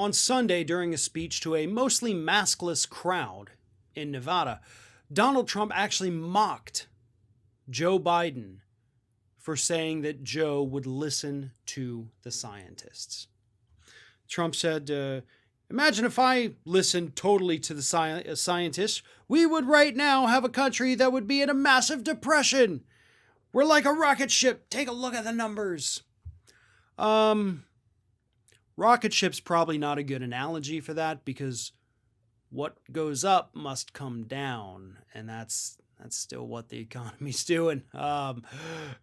On Sunday, during a speech to a mostly maskless crowd in Nevada, Donald Trump actually mocked Joe Biden for saying that Joe would listen to the scientists. Trump said, imagine if I listened totally to the scientists, we would right now have a country that would be in a massive depression. We're like a rocket ship. Take a look at the numbers. Rocket ship's probably not a good analogy for that, because what goes up must come down, and that's still what the economy's doing.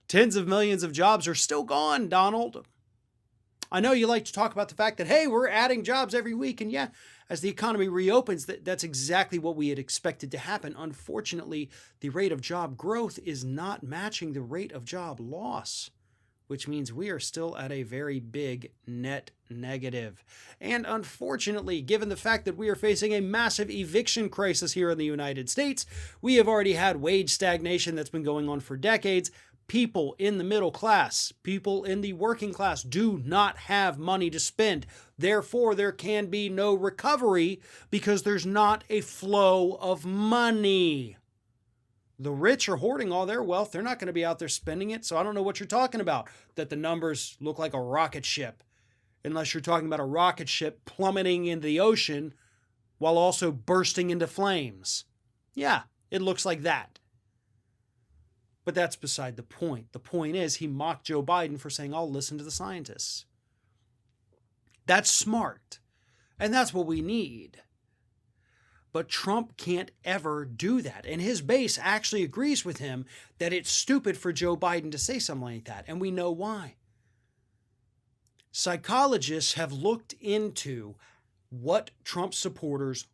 Tens of millions of jobs are still gone, Donald. I know you like to talk about the fact that, hey, we're adding jobs every week, and yeah, as the economy reopens, that's exactly what we had expected to happen. Unfortunately, the rate of job growth is not matching the rate of job loss, which means we are still at a very big net negative. And unfortunately, given the fact that we are facing a massive eviction crisis here in the United States, we have already had wage stagnation that's been going on for decades. People in the middle class, people in the working class do not have money to spend. Therefore, there can be no recovery because there's not a flow of money. The rich are hoarding all their wealth. They're not going to be out there spending it. So I don't know what you're talking about, that the numbers look like a rocket ship, unless you're talking about a rocket ship plummeting into the ocean while also bursting into flames. Yeah, it looks like that. But that's beside the point. The point is, he mocked Joe Biden for saying, I'll listen to the scientists. That's smart. And that's what we need. But Trump can't ever do that. And his base actually agrees with him that it's stupid for Joe Biden to say something like that. And we know why. Psychologists have looked into what Trump supporters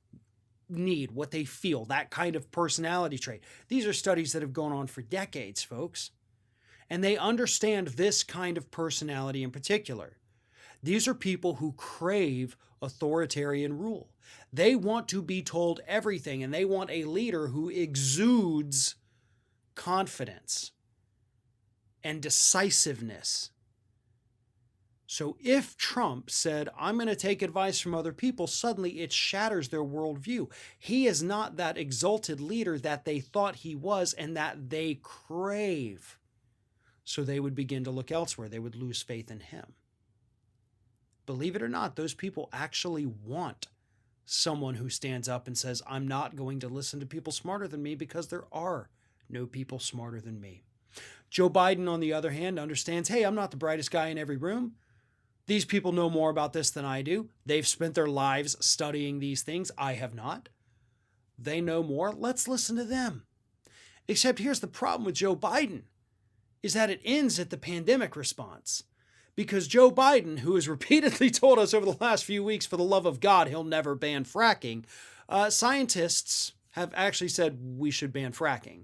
need, what they feel, that kind of personality trait. These are studies that have gone on for decades, folks. And they understand this kind of personality in particular. These are people who crave authoritarian rule. They want to be told everything, and they want a leader who exudes confidence and decisiveness. So if Trump said, I'm going to take advice from other people, suddenly it shatters their worldview. He is not that exalted leader that they thought he was and that they crave. So they would begin to look elsewhere. They would lose faith in him. Believe it or not, those people actually want someone who stands up and says, I'm not going to listen to people smarter than me, because there are no people smarter than me. Joe Biden, on the other hand, understands, hey, I'm not the brightest guy in every room. These people know more about this than I do. They've spent their lives studying these things. I have not. They know more. Let's listen to them. Except here's the problem with Joe Biden, is that it ends at the pandemic response. Because Joe Biden, who has repeatedly told us over the last few weeks, for the love of God, he'll never ban fracking, scientists have actually said we should ban fracking.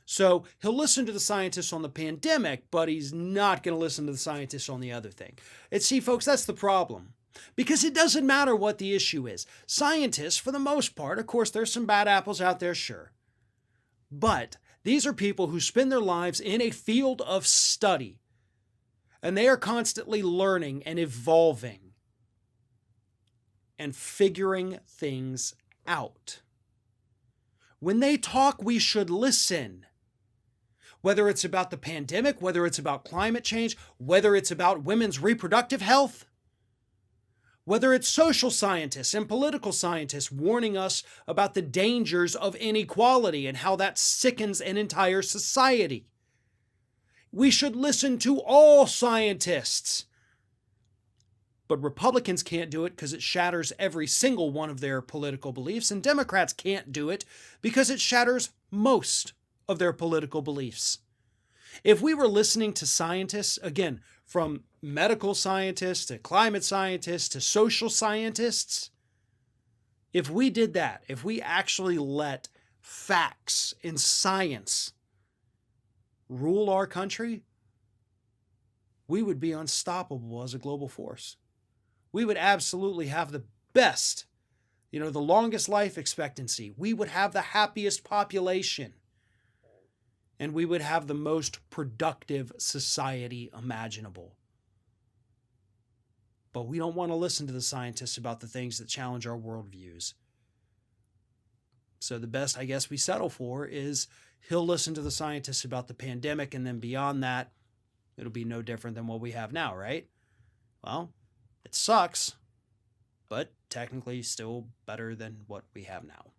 So he'll listen to the scientists on the pandemic, but he's not going to listen to the scientists on the other thing. And see, folks, that's the problem. Because it doesn't matter what the issue is. Scientists, for the most part, of course, there's some bad apples out there, sure. But these are people who spend their lives in a field of study. And they are constantly learning and evolving and figuring things out. When they talk, we should listen. Whether it's about the pandemic, whether it's about climate change, whether it's about women's reproductive health, whether it's social scientists and political scientists warning us about the dangers of inequality and how that sickens an entire society. We should listen to all scientists. But Republicans can't do it because it shatters every single one of their political beliefs, and Democrats can't do it because it shatters most of their political beliefs. If we were listening to scientists, again, from medical scientists to climate scientists to social scientists, if we did that, if we actually let facts and science rule our country, we would be unstoppable as a global force. We would absolutely have the best, the longest life expectancy. We would have the happiest population. And we would have the most productive society imaginable. but we don't want to listen to the scientists about the things that challenge our worldviews. So the best I guess we settle for is he'll listen to the scientists about the pandemic, and then beyond that, it'll be no different than what we have now, right? Well, it sucks, but technically still better than what we have now.